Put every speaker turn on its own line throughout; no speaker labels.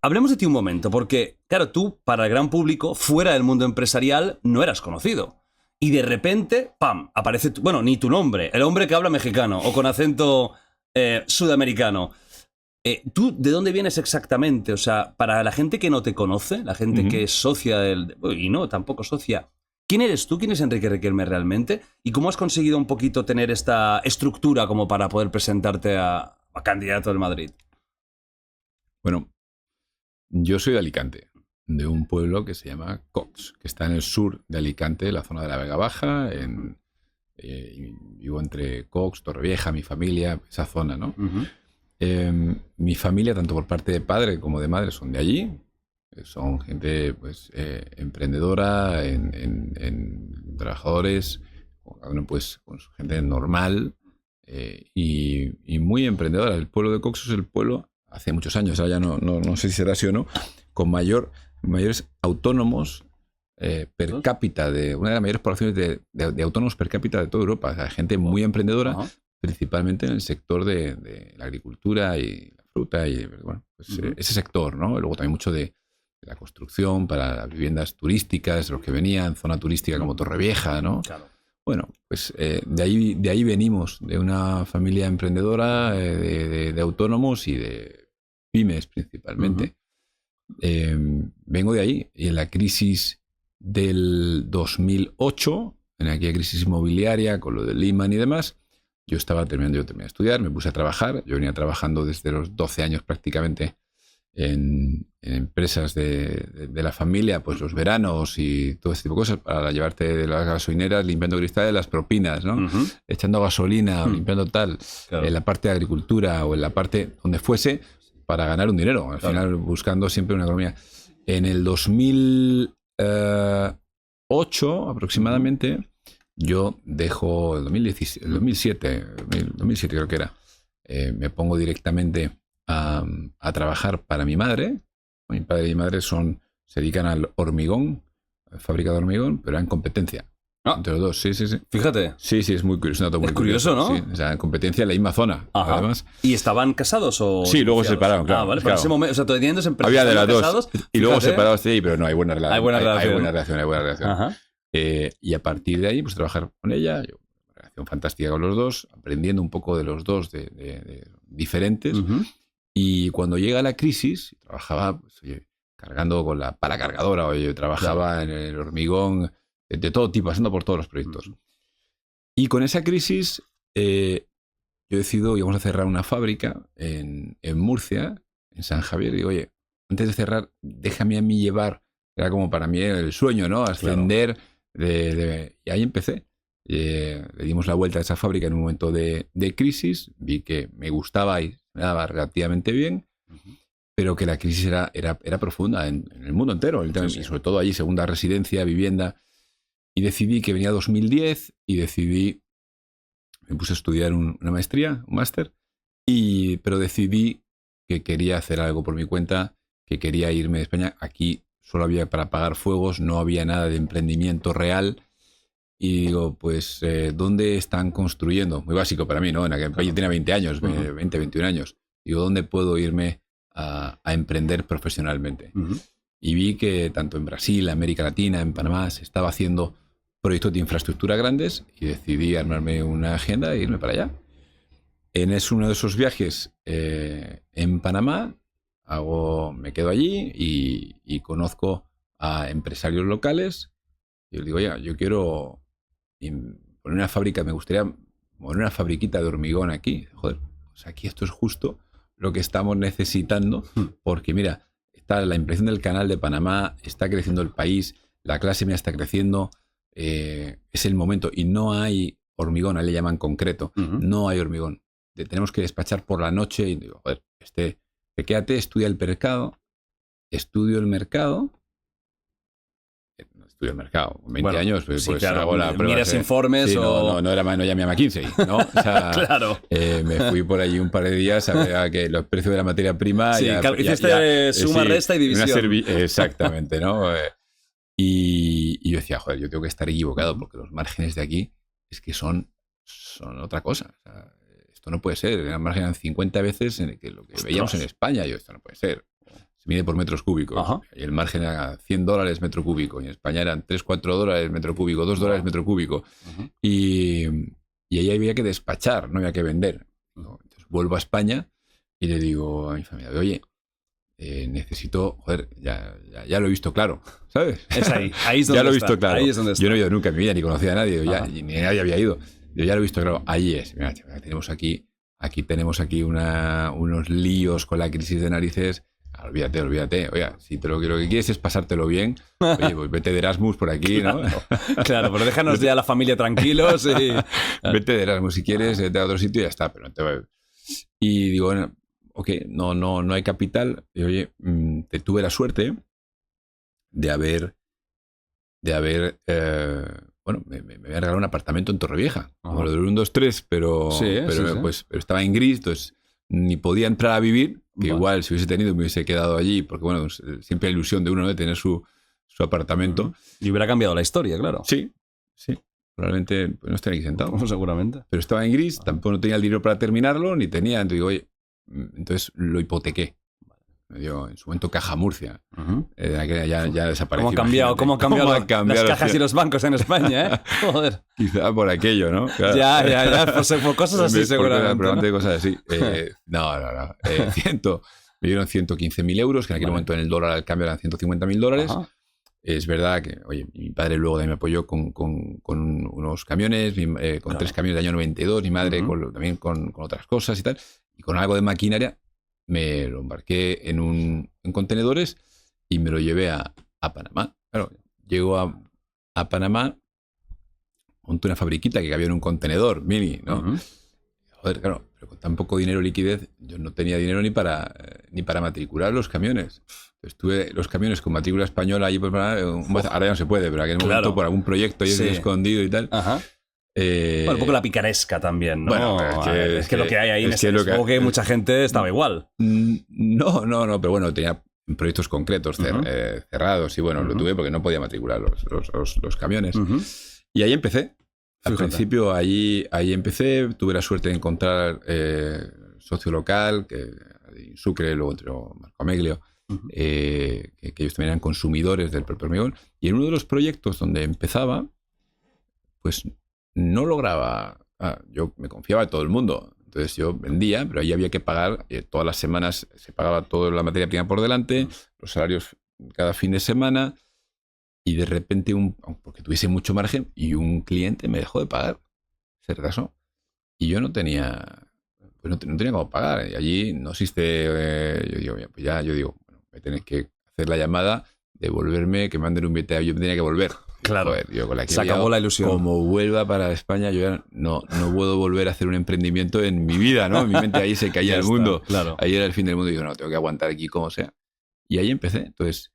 Hablemos de ti un momento, porque, claro, tú, para el gran público, fuera del mundo empresarial, no eras conocido. Y de repente, ¡pam!, aparece, bueno, ni tu nombre, el hombre que habla mexicano o con acento sudamericano. ¿Tú de dónde vienes exactamente? O sea, para la gente que no te conoce, la gente que es socia y no, tampoco socia, ¿quién eres tú? ¿Quién es Enrique Riquelme realmente? ¿Y cómo has conseguido un poquito tener esta estructura como para poder presentarte a candidato del Madrid?
Bueno, yo soy de Alicante, de un pueblo que se llama Cox, que está en el sur de Alicante, la zona de la Vega Baja. Vivo entre Cox, Torrevieja, mi familia, esa zona, ¿no? Mi familia, tanto por parte de padre como de madre, son de allí. Son gente pues, emprendedora, en trabajadores, pues, con gente normal y muy emprendedora. El pueblo de Cox es el pueblo, hace muchos años, ahora ya no sé si será así o no, con mayores autónomos per cápita, una de las mayores poblaciones de autónomos per cápita de toda Europa. O sea, gente muy emprendedora, principalmente en el sector de la agricultura y la fruta y bueno, pues, ese sector, ¿no? Luego también mucho de la construcción para las viviendas turísticas, los que venían, zona turística como Torrevieja, ¿no? Claro. Bueno, pues de ahí venimos, de una familia emprendedora, de autónomos y de pymes principalmente. Vengo de ahí, y en la crisis del 2008, en aquella crisis inmobiliaria con lo de Lehman y demás, yo terminé de estudiar, me puse a trabajar. Yo venía trabajando desde los 12 años prácticamente en empresas de la familia, pues los veranos y todo este tipo de cosas, para llevarte de las gasolineras, limpiando cristales, las propinas, ¿no? Echando gasolina, limpiando tal, claro, en la parte de agricultura o en la parte donde fuese, para ganar un dinero. Al final, buscando siempre una economía. En el 2008 aproximadamente, yo dejo el 2007 creo que era, me pongo directamente a trabajar para mi madre. Mi padre y mi madre se dedican al hormigón, fábrica de hormigón, pero en competencia. Entre los dos, sí.
Fíjate.
Sí, es muy curioso.
Es curioso, ¿no?
Sí, o sea, en competencia en la misma zona, además.
¿Y estaban casados o...?
Sí, luego se separaron, claro.
Vale,
claro.
Para ese momento, o sea, teniendo empresas.
Había de las dos.
Casados,
y luego separados, sí, pero no, hay buena relación.
Hay buena
relación. Y a partir de ahí, pues trabajar con ella, una relación fantástica con los dos, aprendiendo un poco de los dos, de diferentes. Y cuando llega la crisis, trabajaba pues, cargando con la pala cargadora, trabajaba en el hormigón, de todo tipo, pasando por todos los proyectos. Y con esa crisis, yo decido, íbamos a cerrar una fábrica en Murcia, en San Javier, y digo, oye, antes de cerrar, déjame a mí llevar, era como para mí el sueño, ¿no? Ascender, y ahí empecé. Le dimos la vuelta a esa fábrica en un momento de crisis, vi que me gustaba y me daba relativamente bien, pero que la crisis era profunda en el mundo entero, y sobre todo allí, segunda residencia, vivienda. Y decidí que venía 2010 y me puse a estudiar una maestría, un máster, pero decidí que quería hacer algo por mi cuenta, que quería irme de España. Aquí solo había para pagar fuegos, no había nada de emprendimiento real. Y digo, pues, ¿dónde están construyendo? Muy básico para mí, ¿no? En aquel país yo tenía 20 años, 20, 21 años. Digo, ¿dónde puedo irme a emprender profesionalmente? Y vi que tanto en Brasil, América Latina, en Panamá, se estaba haciendo proyectos de infraestructura grandes y decidí armarme una agenda e irme para allá. Uno de esos viajes en Panamá, me quedo allí y conozco a empresarios locales. Y les digo, oye, yo quiero poner una fábrica, me gustaría poner una fabriquita de hormigón aquí. Joder, pues aquí esto es justo lo que estamos necesitando, porque mira, está la impresión del canal de Panamá, está creciendo el país, la clase media está creciendo, es el momento, y no hay hormigón, ahí le llaman concreto, no hay hormigón. Tenemos que despachar por la noche y digo, joder, quédate, estudio el mercado, estudio el mercado, con 20 años, pues claro, hago la prueba.
Miras informes
sí,
o...
No llamé a McKinsey, ¿no? O sea,
claro.
Me fui por allí un par de días a ver que los precios de la materia prima...
Sí, hiciste suma, resta y división.
Exactamente, ¿no? Y yo decía, joder, yo tengo que estar equivocado porque los márgenes de aquí es que son otra cosa. O sea, esto no puede ser. El margen eran 50 veces en que lo que veíamos en España. Yo, esto no puede ser. Se mide por metros cúbicos.
Ajá.
Y el margen era $100 metro cúbico. Y en España eran $3-4 metro cúbico, $2 metro cúbico. Y ahí había que despachar, no había que vender. Entonces vuelvo a España y le digo a mi familia, oye, necesito, joder, ya lo he visto claro, ¿sabes?
Es ahí es donde
ya lo he
está.
visto claro.
Ahí es donde está.
Yo no he ido nunca en mi vida, ni conocía a nadie, ni nadie había ido. Yo ya lo he visto claro, ahí es. Mira, tenemos aquí unos líos con la crisis de narices. Olvídate. Oiga, si lo que quieres es pasártelo bien, oye, pues vete de Erasmus por aquí, ¿no?
Claro, pero déjanos ya a la familia tranquilos.
Vete de Erasmus si quieres, vete a otro sitio y ya está. Pero no te va... Y digo, bueno, ok, no hay capital. Y oye, tuve la suerte de haber bueno, me había regalado un apartamento en Torrevieja, como lo del 1, 2, 3, pero estaba en gris, entonces ni podía entrar a vivir, que igual si hubiese tenido me hubiese quedado allí, porque bueno, siempre la ilusión de uno, ¿no?, de tener su apartamento.
Y hubiera cambiado la historia, claro.
Sí. Probablemente pues, no estaría aquí sentado.
Seguramente.
Pero estaba en gris, tampoco no tenía el dinero para terminarlo, ni tenía. Entonces digo, oye, entonces lo hipotequé. Me dio en su momento Caja Murcia. Ya desapareció.
¿Cómo han cambiado las cajas y los bancos en España, Joder.
Quizá por aquello, ¿no? Claro.
Ya. Por cosas así, seguramente.
Probablemente cosas así. No. Me dieron 115.000 euros, que en aquel momento en el dólar al cambio eran $150.000. Ajá. Es verdad que, oye, mi padre luego también me apoyó con unos camiones, con 3 camiones del año 92, mi madre también con otras cosas y tal, y con algo de maquinaria. Me lo embarqué en contenedores y me lo llevé a Panamá. Claro, llego a Panamá, monté una fabriquita que cabía en un contenedor mini, ¿no? Joder, claro, pero con tan poco dinero liquidez, yo no tenía dinero ni para matricular los camiones. Entonces tuve los camiones con matrícula española allí, pues, ahora ya no se puede, pero en aquel momento por algún proyecto escondido y tal. Ajá.
Bueno, un poco la picaresca también, ¿no?
Bueno,
es que lo que hay ahí supongo que mucha gente estaba igual.
No, pero bueno, tenía proyectos concretos cerrados y bueno, lo tuve porque no podía matricular los camiones. Y ahí empecé. Al principio ahí empecé, tuve la suerte de encontrar socio local, que en Sucre, luego entró Marco Ameglio, que ellos también eran consumidores del propio hormigón. Y en uno de los proyectos donde empezaba, pues no lograba... yo me confiaba de todo el mundo. Entonces yo vendía, pero ahí había que pagar. Todas las semanas se pagaba toda la materia prima por delante, los salarios cada fin de semana. Y de repente, porque tuviese mucho margen, y un cliente me dejó de pagar. Se retrasó. Y yo no tenía cómo pagar. Y allí no existe... yo digo, bueno, voy a tener que hacer la llamada, devolverme, que me manden un billete. Yo me tenía que volver.
Claro,
joder, yo con la que
se acabó la ilusión.
Como vuelva para España, yo ya no puedo volver a hacer un emprendimiento en mi vida, ¿no? En mi mente ahí se caía el mundo.
Claro.
Ahí era el fin del mundo y digo, no, tengo que aguantar aquí como sea. Y ahí empecé. Entonces,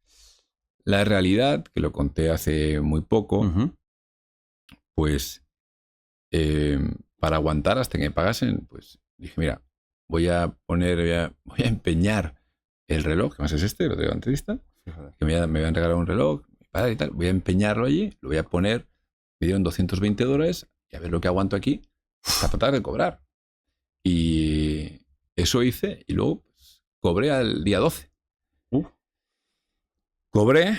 la realidad, que lo conté hace muy poco, pues para aguantar hasta que me pagasen, pues dije, mira, voy a empeñar el reloj, que más es lo tengo antes de vista, que me habían regalado un reloj, y tal, voy a empeñarlo allí, lo voy a poner, me dieron $220 y a ver lo que aguanto aquí hasta tratar de cobrar. Y eso hice y luego pues, cobré al día 12. Cobré,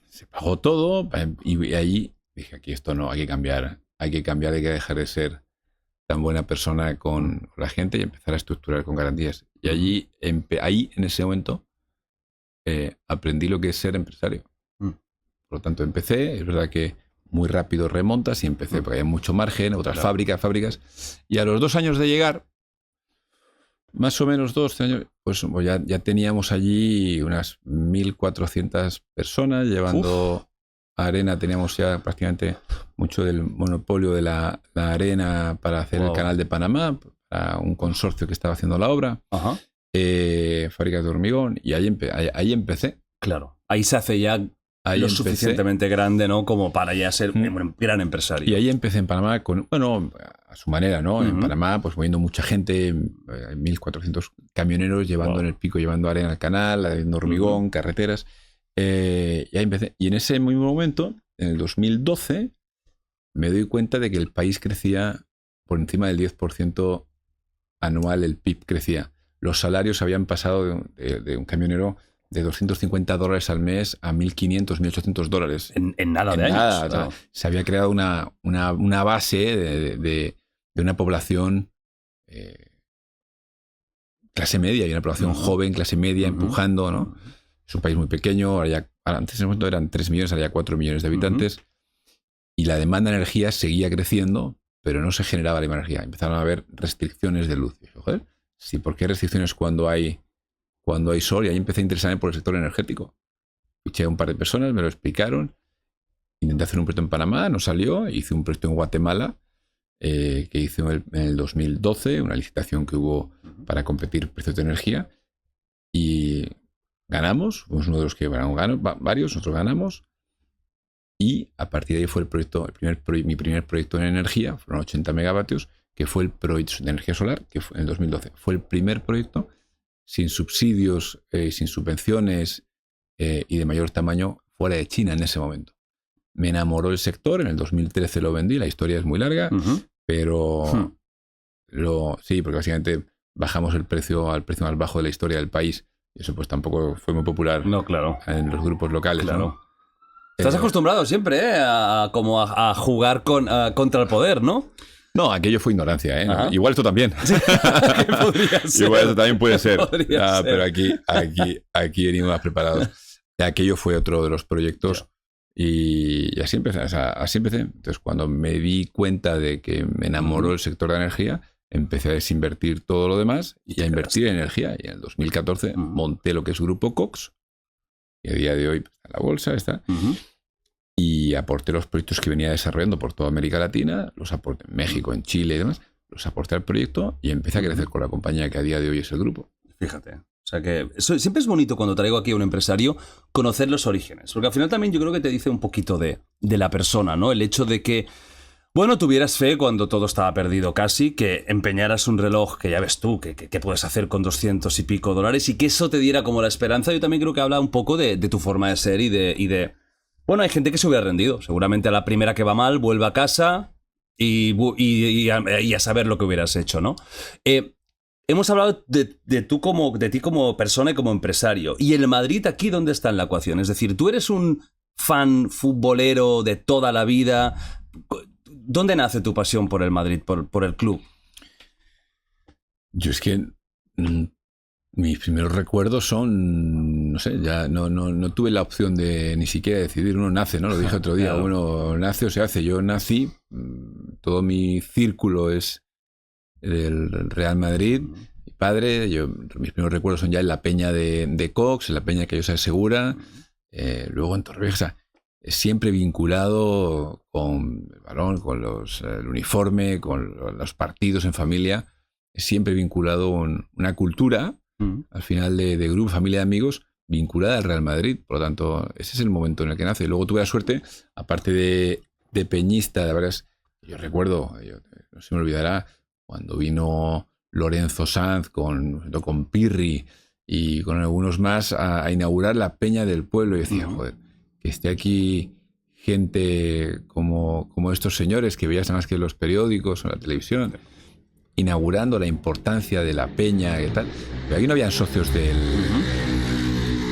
se pagó todo y allí dije, aquí esto no, hay que cambiar, hay que dejar de ser tan buena persona con la gente y empezar a estructurar con garantías. Y allí, ahí en ese momento, aprendí lo que es ser empresario. Por lo tanto, empecé, es verdad que muy rápido remontas y empecé, porque había mucho margen, otras fábricas, y a los 2 años de llegar, más o menos 2 años, pues ya teníamos allí unas 1.400 personas llevando arena, teníamos ya prácticamente mucho del monopolio de la arena para hacer el canal de Panamá, para un consorcio que estaba haciendo la obra, fábricas de hormigón, y ahí empecé.
Claro, ahí se hace ya suficientemente grande, ¿no? Como para ya ser un gran empresario.
Y ahí empecé en Panamá a su manera, ¿no? En Panamá, pues moviendo mucha gente, 1.400 camioneros llevando en el pico, llevando arena al canal, haciendo hormigón, carreteras. Y ahí empecé. Y en ese mismo momento, en el 2012, me doy cuenta de que el país crecía por encima del 10% anual el PIB crecía. Los salarios habían pasado de un camionero de $250 al mes a $1.500, $1.800.
En nada de años.
Nada,
Claro.
o sea, se había creado una base de una población clase media, y una población joven, clase media, empujando, ¿no? Es un país muy pequeño, antes en ese momento eran 3 millones, ahora ya 4 millones de habitantes, y la demanda de energía seguía creciendo, pero no se generaba la energía. Empezaron a haber restricciones de luz. Y dije, joder, sí, ¿por qué restricciones cuando hay sol? Y ahí empecé a interesarme por el sector energético. Fiché a un par de personas, me lo explicaron. Intenté hacer un proyecto en Panamá, no salió. Hice un proyecto en Guatemala, que hice en el 2012, una licitación que hubo para competir precios de energía. Y ganamos, fuimos uno de los que ganó, varios, nosotros ganamos. Y a partir de ahí fue mi primer proyecto en energía, fueron 80 megavatios, que fue el proyecto de energía solar, que fue en el 2012. Fue el primer proyecto sin subsidios, sin subvenciones y de mayor tamaño fuera de China en ese momento. Me enamoró el sector, en el 2013 lo vendí, la historia es muy larga, pero sí, porque básicamente bajamos el precio al precio más bajo de la historia del país. Y eso pues tampoco fue muy popular en los grupos locales.
Claro.
¿No?
Estás acostumbrado siempre a jugar contra el poder, ¿no?
No, aquello fue ignorancia, ¿eh?
Ajá.
Igual esto también.
Podría ser.
Igual esto también puede ser.
Podría ser.
Pero aquí venimos más preparados. Aquello fue otro de los proyectos. Y así empecé. Entonces, cuando me di cuenta de que me enamoró el sector de energía, empecé a desinvertir todo lo demás y a invertir en energía. Y en el 2014 monté lo que es Grupo Cox, que a día de hoy está en la bolsa, está. Y aporté los proyectos que venía desarrollando por toda América Latina, los aporté en México, en Chile y demás, los aporté al proyecto y empecé a crecer con la compañía que a día de hoy es el grupo.
Fíjate. O sea que siempre es bonito cuando traigo aquí a un empresario conocer los orígenes, porque al final también yo creo que te dice un poquito de la persona, ¿no? El hecho de que, bueno, tuvieras fe cuando todo estaba perdido casi, que empeñaras un reloj que ya ves tú, que puedes hacer con $200 y pico y que eso te diera como la esperanza. Yo también creo que habla un poco de tu forma de ser y de bueno, hay gente que se hubiera rendido. Seguramente a la primera que va mal, vuelve a casa y a saber lo que hubieras hecho, ¿no? Hemos hablado de ti como persona y como empresario. ¿Y el Madrid aquí dónde está en la ecuación? Es decir, ¿tú eres un fan futbolero de toda la vida? ¿Dónde nace tu pasión por el Madrid, por el club?
Yo es que mis primeros recuerdos son, no sé, ya no tuve la opción de ni siquiera decidir. Uno nace, ¿no? Lo dije otro día, claro. Uno nace o se hace. Yo nací, todo mi círculo es del Real Madrid. Mi padre, mis primeros recuerdos son ya en la peña de Cox, en la peña que yo se asegura, luego en Torrevieja. Siempre vinculado con el balón, con el uniforme, con los partidos en familia. Siempre vinculado con una cultura, al final de grupo, familia de amigos, vinculada al Real Madrid. Por lo tanto, ese es el momento en el que nace. Luego tuve la suerte, aparte de peñista, de varias. Yo recuerdo, no se me olvidará, cuando vino Lorenzo Sanz con Pirri y con algunos más a inaugurar la Peña del Pueblo. Y decía, joder, que esté aquí gente como estos señores que veías más que en los periódicos o en la televisión, inaugurando la importancia de la peña y tal. Pero ahí no habían socios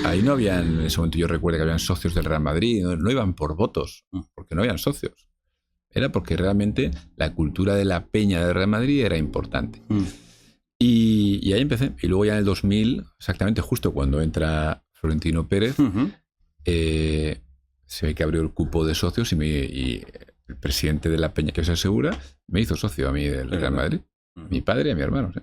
ahí no habían, en ese momento yo recuerdo que habían socios del Real Madrid, no iban por votos, porque no habían socios. Era porque realmente la cultura de la peña del Real Madrid era importante. Y ahí empecé. Y luego ya en el 2000, exactamente justo cuando entra Florentino Pérez, se ve que abrió el cupo de socios y el presidente de la peña que se asegura me hizo socio a mí del Real Madrid. Mi padre y a mi hermano. ¿Sí?